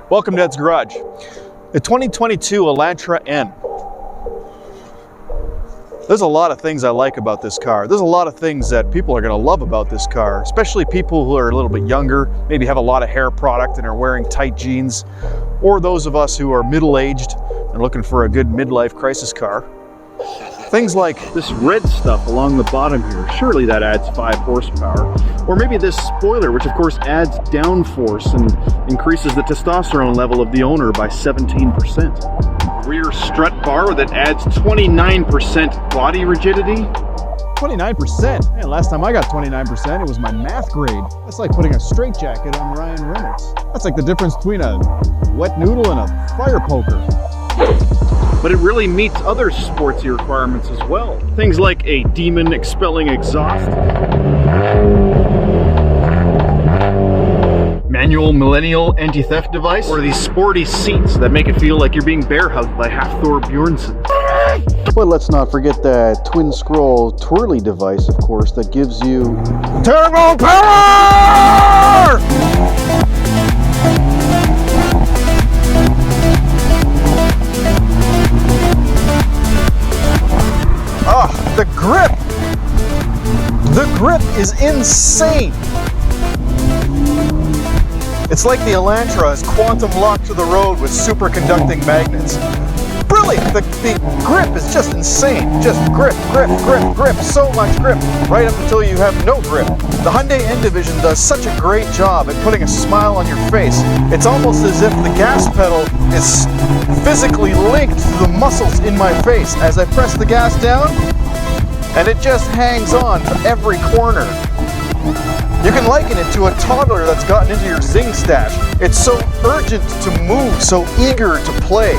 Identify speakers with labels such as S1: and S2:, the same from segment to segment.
S1: Welcome to Ed's Garage. The 2022 Elantra N. There's a lot of things I like about this car. There's a lot of things that people are going to love about this car, especially people who are a little bit younger, maybe have a lot of hair product and are wearing tight jeans, or those of us who are middle-aged and looking for a good midlife crisis car. Things like this red stuff along the bottom here, surely that adds 5 horsepower. Or maybe this spoiler, which of course adds downforce and increases the testosterone level of the owner by 17%. Rear strut bar that adds 29% body rigidity.
S2: 29%? Man, last time I got 29%, it was my math grade. That's like putting a straitjacket on Ryan Reynolds. That's like the difference between a wet noodle and a fire poker.
S1: But it really meets other sportsy requirements as well. Things like a demon expelling exhaust, manual millennial anti-theft device, or these sporty seats that make it feel like you're being bear hugged by Hafthor Bjornsson.
S3: But let's not forget that twin scroll twirly device, of course, that gives you
S2: turbo power! The grip! The grip is insane! It's like the Elantra is quantum locked to the road with superconducting magnets. Brilliant! The grip is just insane. Just grip, grip, grip, grip. So much grip, right up until you have no grip. The Hyundai N division does such a great job at putting a smile on your face. It's almost as if the gas pedal is physically linked to the muscles in my face. As I press the gas down, and it just hangs on to every corner. You can liken it to a toddler that's gotten into your zing stash. It's so urgent to move, so eager to play.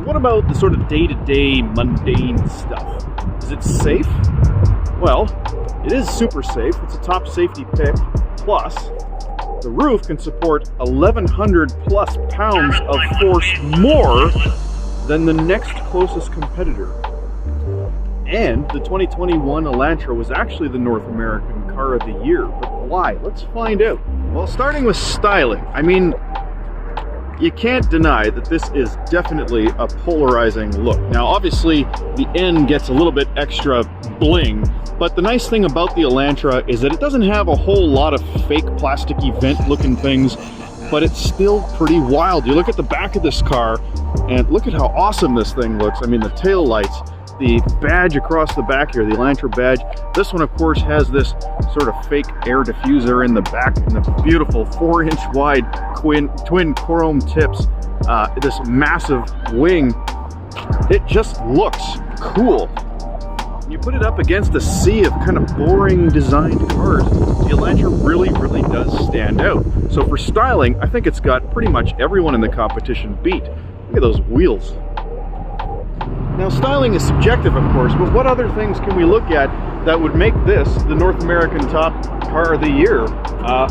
S1: What about the sort of day-to-day mundane stuff? Is it safe? Well, it is super safe. It's a top safety pick. Plus, the roof can support 1,100 plus pounds of force more than the next closest competitor. And the 2021 Elantra was actually the North American Car of the Year. But why? Let's find out. Well, starting with styling. I mean, you can't deny that this is definitely a polarizing look. Now, obviously, the N gets a little bit extra bling, but the nice thing about the Elantra is that it doesn't have a whole lot of fake plasticky vent-looking things, but it's still pretty wild. You look at the back of this car, and look at how awesome this thing looks. I mean, the tail lights, the badge across the back here, the Elantra badge. This one, of course, has this sort of fake air diffuser in the back and the beautiful 4-inch wide twin chrome tips, this massive wing. It just looks cool. You put it up against a sea of kind of boring designed cars, the Elantra really does stand out. So for styling, I think it's got pretty much everyone in the competition beat. Look at those wheels. Now, styling is subjective, of course, but what other things can we look at that would make this the North American Top Car of the Year?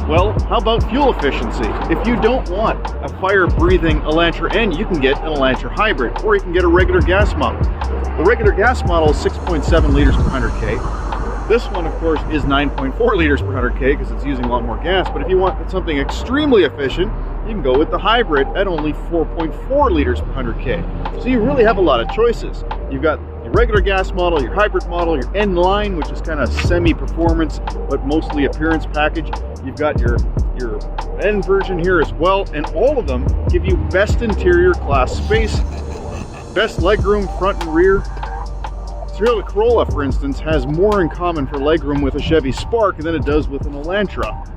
S1: Well, how about fuel efficiency? If you don't want a fire-breathing Elantra N, you can get an Elantra Hybrid, or you can get a regular gas model. The regular gas model is 6.7 liters per 100K. This one, of course, is 9.4 liters per 100K because it's using a lot more gas, but if you want something extremely efficient, you can go with the hybrid at only 4.4 liters per 100K. So you really have a lot of choices. You've got your regular gas model, your hybrid model, your N line, which is kind of semi-performance, but mostly appearance package. You've got your N version here as well, and all of them give you best interior class space, best legroom front and rear, Toyota Corolla, for instance, has more in common for legroom with a Chevy Spark than it does with an Elantra.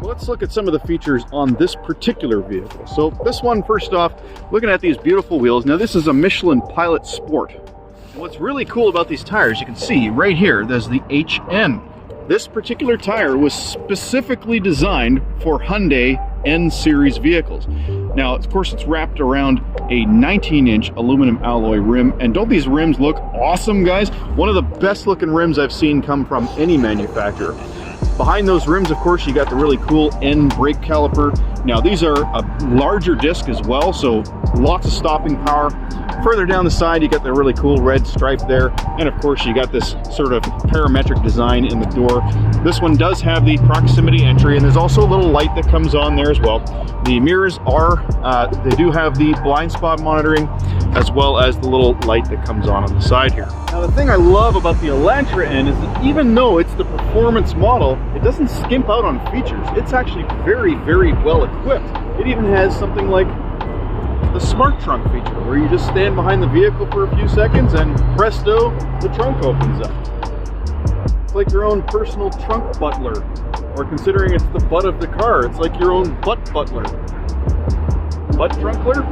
S1: Well, let's look at some of the features on this particular vehicle. So this one, first off, looking at these beautiful wheels. Now this is a Michelin Pilot Sport. And what's really cool about these tires, you can see right here, there's the HN. This particular tire was specifically designed for Hyundai N series vehicles. Now, of course, it's wrapped around a 19-inch aluminum alloy rim, and don't these rims look awesome, guys? One of the best looking rims I've seen come from any manufacturer. Behind those rims, of course, you got the really cool N brake caliper. Now, these are a larger disc as well, so lots of stopping power. Further down the side, you got the really cool red stripe there, and of course, you got this sort of parametric design in the door. This one does have the proximity entry, and there's also a little light that comes on there as well. The mirrors are, they do have the blind spot monitoring, as well as the little light that comes on the side here. Now, the thing I love about the Elantra N is that even though it's the performance model, it doesn't skimp out on features. It's actually very, very well equipped. It even has something like the smart trunk feature, where you just stand behind the vehicle for a few seconds and presto, the trunk opens up. It's like your own personal trunk butler, or considering it's the butt of the car, it's like your own butt butler. Butt trunkler?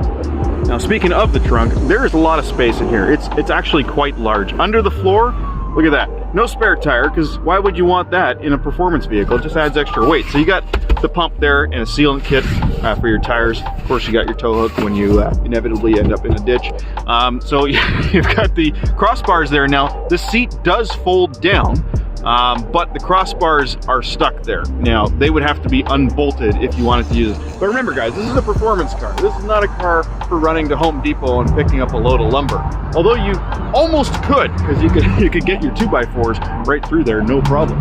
S1: Now, speaking of the trunk, there's a lot of space in here. It's actually quite large. Under the floor, look at that. No spare tire, because why would you want that in a performance vehicle? It just adds extra weight. So you got the pump there and a sealant kit for your tires. Of course, you got your tow hook when you inevitably end up in a ditch. So you've got the crossbars there. Now, the seat does fold down, but the crossbars are stuck there. Now, they would have to be unbolted if you wanted to use it. But remember, guys, this is a performance car. This is not a car for running to Home Depot and picking up a load of lumber. Although you almost could, because you could get your 2x4s right through there, no problem.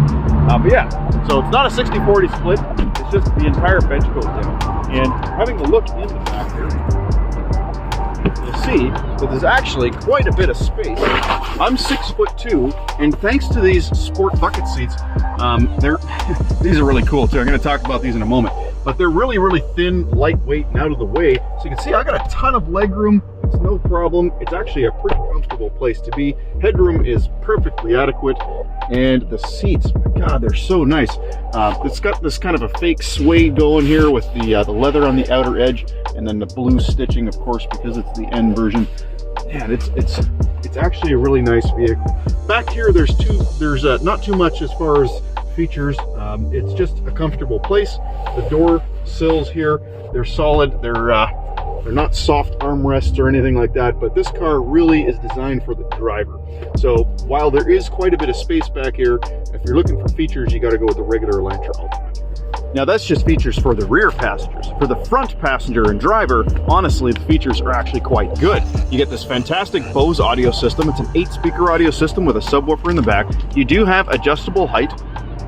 S1: But yeah, so it's not a 60-40 split. It's just the entire bench goes down. And having a look in the back here, you'll see that there's actually quite a bit of space. I'm 6'2", and thanks to these sport bucket seats, these are really cool too. I'm going to talk about these in a moment, but they're really, really thin, lightweight, and out of the way. So you can see I got a ton of leg room. It's no problem. It's actually a pretty comfortable place to be. Headroom is perfectly adequate, and the seats, my God, they're so nice. It's got this kind of a fake suede going here with the leather on the outer edge, and then the blue stitching, of course, because it's the N version. Man, it's actually a really nice vehicle. Back here, there's not too much as far as features. It's just a comfortable place. The door sills here, they're solid. They're not soft armrests or anything like that, but this car really is designed for the driver. So while there is quite a bit of space back here, if you're looking for features, you got to go with the regular Elantra Ultimate. Now, that's just features for the rear passengers. For the front passenger and driver, honestly, the features are actually quite good. You get this fantastic Bose audio system. It's an 8-speaker audio system with a subwoofer in the back. You do have adjustable height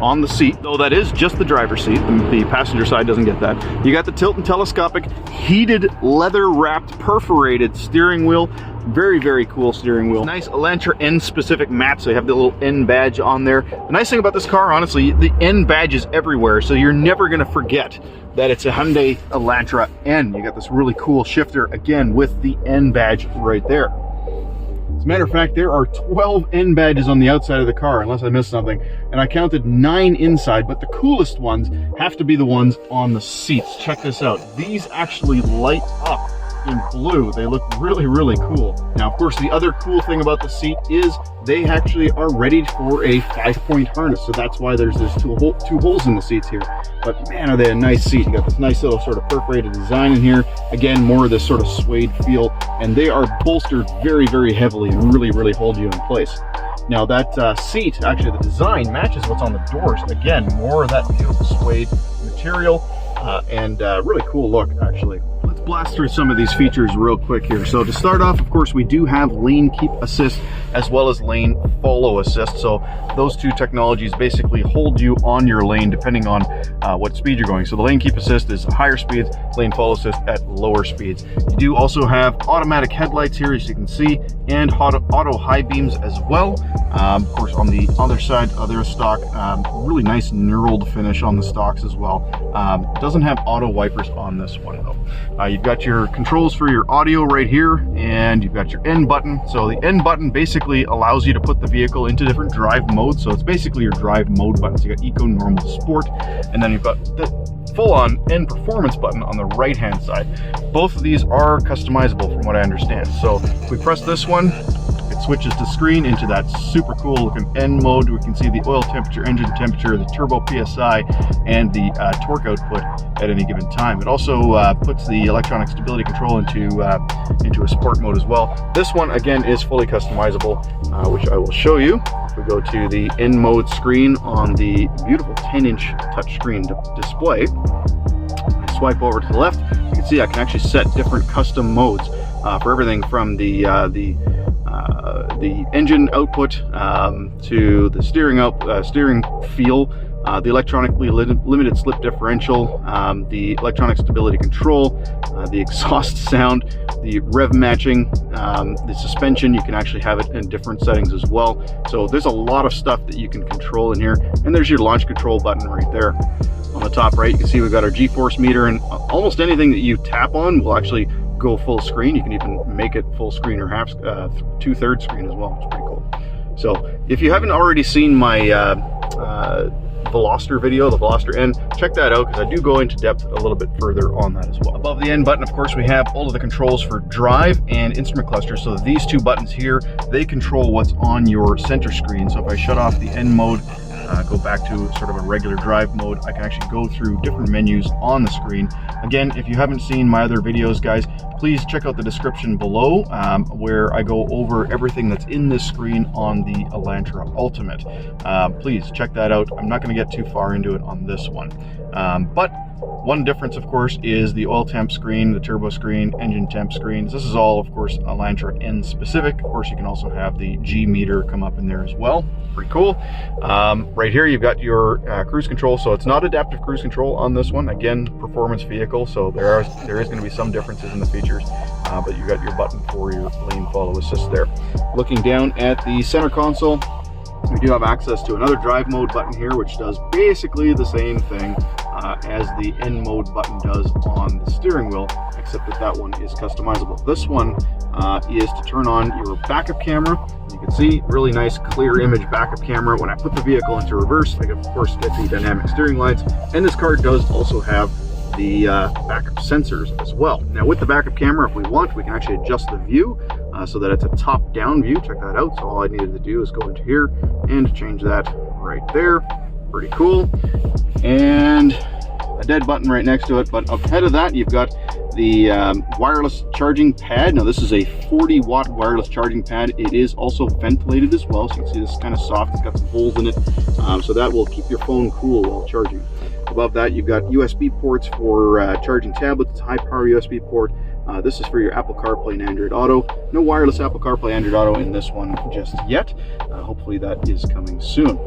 S1: on the seat, though that is just the driver's seat. The passenger side doesn't get that. You got the tilt and telescopic heated leather wrapped perforated steering wheel. Very, very cool steering wheel. Nice Elantra N specific map, so you have the little N badge on there. The nice thing about this car, honestly, the N badge is everywhere, so you're never gonna forget that it's a Hyundai Elantra N. You got this really cool shifter, again, with the N badge right there. As a matter of fact, there are 12 N badges on the outside of the car, unless I missed something, and I counted 9 inside, but the coolest ones have to be the ones on the seats. Check this out. These actually light up in blue. They look really, really cool. Now, of course, the other cool thing about the seat is they actually are ready for a 5-point harness, so that's why there's two holes in the seats here. But man, are they a nice seat. You got this nice little sort of perforated design in here. Again, more of this sort of suede feel, and they are bolstered very, very heavily and really, really hold you in place. Now, that seat, actually the design matches what's on the doors. Again, more of that beautiful suede material, and really cool look, actually. Let's blast through some of these features real quick here. So to start off, of course, we do have lane keep assist. as well as lane follow assist. So those two technologies basically hold you on your lane depending on what speed you're going. So the lane keep assist is higher speeds, lane follow assist at lower speeds. You do also have automatic headlights here, as you can see, and auto high beams as well. Of course, on the other side of their stock, really nice knurled finish on the stocks as well. Doesn't have auto wipers on this one though. You've got your controls for your audio right here, and you've got your N button. So the N button basically allows you to put the vehicle into different drive modes. So it's basically your drive mode button. So you got Eco, Normal, Sport, and then you've got the full-on N Performance button on the right-hand side. Both of these are customizable from what I understand. So if we press this one, it switches the screen into that super cool looking N mode. We can see the oil temperature, engine temperature, the turbo PSI, and the torque output at any given time. It also puts the electronic stability control into a sport mode as well. This one again is fully customizable, which I will show you. If we go to the N mode screen on the beautiful 10-inch touchscreen display, I swipe over to the left, you can see I can actually set different custom modes for everything from the engine output to the steering feel, the electronically limited slip differential, the electronic stability control, the exhaust sound, the rev matching, the suspension. You can actually have it in different settings as well. So there's a lot of stuff that you can control in here. And there's your launch control button right there. On the top right, you can see we've got our G-force meter, and almost anything that you tap on will actually go full screen. You can even make it full screen or half, 2/3 screen as well, which is pretty cool. So if you haven't already seen my Veloster video, the Veloster N, check that out, because I do go into depth a little bit further on that as well. Above the N button, of course, we have all of the controls for drive and instrument cluster. So these two buttons here, they control what's on your center screen. So if I shut off the N mode, go back to sort of a regular drive mode, I can actually go through different menus on the screen. Again, if you haven't seen my other videos, guys, please check out the description below, where I go over everything that's in this screen on the Elantra Ultimate. Please check that out. I'm not going to get too far into it on this one. But one difference, of course, is the oil temp screen, the turbo screen, engine temp screens. This is all, of course, Elantra N specific. Of course, you can also have the G meter come up in there as well. Pretty cool. Right here, you've got your cruise control. So it's not adaptive cruise control on this one. Again, performance vehicle, so there is going to be some differences in the features. But you got your button for your lane follow assist there. Looking down at the center console, we do have access to another drive mode button here, which does basically the same thing as the N mode button does on the steering wheel, except that one is customizable. This one is to turn on your backup camera. You can see really nice clear image backup camera. When I put the vehicle into reverse, I can of course get the dynamic steering lights, and this car does also have the backup sensors as well. Now with the backup camera, if we want, we can actually adjust the view so that it's a top-down view. Check that out. So all I needed to do is go into here and change that right there. Pretty cool. And a dead button right next to it. But ahead of that, you've got the wireless charging pad. Now this is a 40-watt wireless charging pad. It is also ventilated as well. So you can see this is kind of soft. It's got some holes in it. So that will keep your phone cool while charging. Above that, you've got USB ports for charging tablets, high-power USB port. This is for your Apple CarPlay and Android Auto. No wireless Apple CarPlay Android Auto in this one just yet. Hopefully that is coming soon.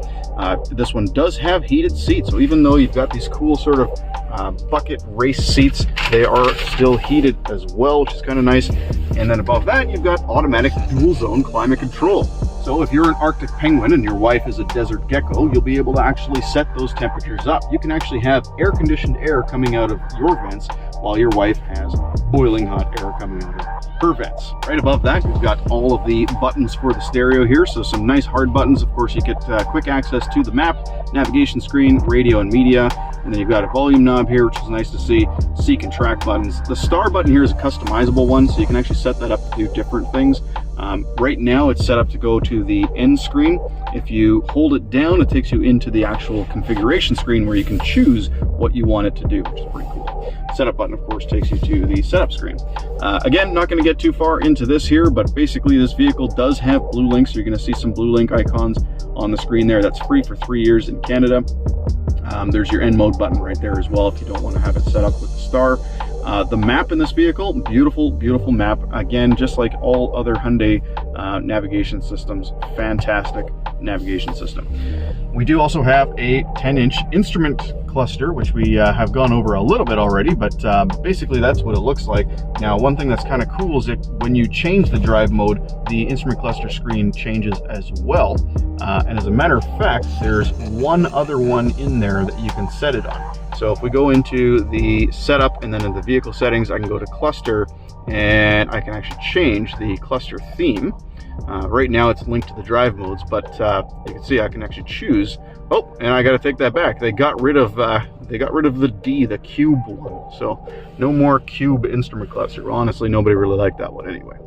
S1: This one does have heated seats, so even though you've got these cool sort of bucket race seats, they are still heated as well, which is kind of nice. And then above that, you've got automatic dual zone climate control. So if you're an Arctic penguin and your wife is a desert gecko, you'll be able to actually set those temperatures up. You can actually have air-conditioned air coming out of your vents while your wife has boiling hot air coming out of her vents. Right above that, you've got all of the buttons for the stereo here. So some nice hard buttons. Of course, you get quick access to the map, navigation screen, radio and media. And then you've got a volume knob here, which is nice to see. Seek and track buttons. The star button here is a customizable one, so you can actually set that up to do different things. Right now it's set up to go to the end screen. If you hold it down, it takes you into the actual configuration screen where you can choose what you want it to do, which is pretty cool. Setup button, of course, takes you to the setup screen. Again, not going to get too far into this here, but basically this vehicle does have Blue Link, so you're going to see some Blue Link icons on the screen there. That's free for 3 years in Canada. There's your N mode button right there as well if you don't want to have it set up with the star. The map in this vehicle, beautiful, beautiful map. Again, just like all other Hyundai navigation systems, fantastic navigation system. We do also have a 10-inch instrument cluster, which we have gone over a little bit already, but basically that's what it looks like. Now, one thing that's kind of cool is that when you change the drive mode, the instrument cluster screen changes as well. And as a matter of fact, there's one other one in there that you can set it on. So if we go into the setup and then in the vehicle settings, I can go to cluster and I can actually change the cluster theme. Right now it's linked to the drive modes, but you can see I can actually choose. Oh, and I got to take that back. They got rid of the D, the cube one. So no more cube instrument cluster. Honestly, nobody really liked that one anyway.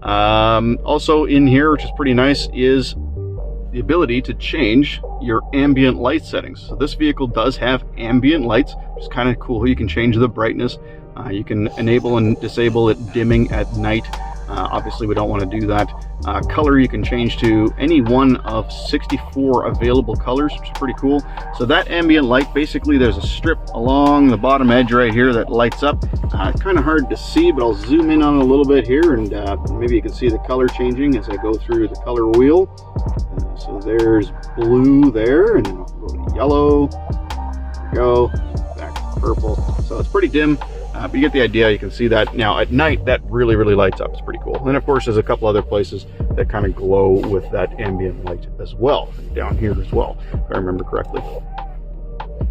S1: Also in here, which is pretty nice, is the ability to change your ambient light settings. So this vehicle does have ambient lights, which is kind of cool. You can change the brightness. You can enable and disable it dimming at night. Obviously we don't want to do that. Color you can change to any one of 64 available colors, which is pretty cool. So that ambient light, basically there's a strip along the bottom edge right here that lights up. It's kind of hard to see, but I'll zoom in on it a little bit here, and maybe you can see the color changing as I go through the color wheel. So there's blue there, and then I'll go to yellow. There we go, back to purple. So it's pretty dim. But you get the idea. You can see that now at night, that really, really lights up. It's pretty cool. And of course, there's a couple other places that kind of glow with that ambient light as well, down here as well, if I remember correctly.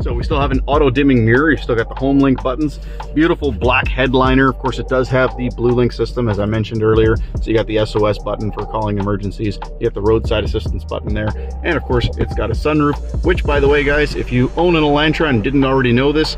S1: So we still have an auto dimming mirror. You've still got the home link buttons, beautiful black headliner. Of course, it does have the blue link system, as I mentioned earlier. So you got the SOS button for calling emergencies. You have the roadside assistance button there. And of course, it's got a sunroof, which, by the way, guys, if you own an Elantra and didn't already know this,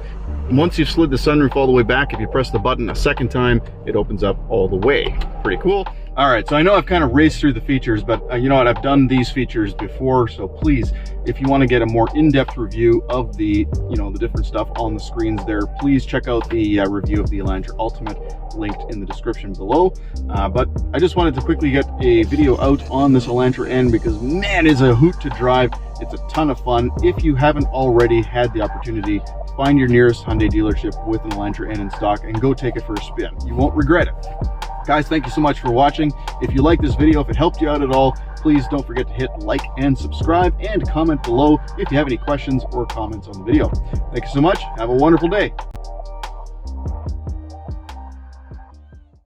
S1: once you've slid the sunroof all the way back, if you press the button a second time, it opens up all the way. Pretty cool. All right, so I know I've kind of raced through the features, but you know what, I've done these features before, so please, if you want to get a more in-depth review of the, the different stuff on the screens there, please check out the review of the Elantra Ultimate, linked in the description below. But I just wanted to quickly get a video out on this Elantra N because, man, it's a hoot to drive. It's a ton of fun. If you haven't already had the opportunity, find your nearest Hyundai dealership with an Elantra N in stock and go take it for a spin. You won't regret it. Guys, thank you so much for watching. If you like this video, if it helped you out at all, please don't forget to hit like and subscribe and comment below if you have any questions or comments on the video. Thank you so much. Have a wonderful day.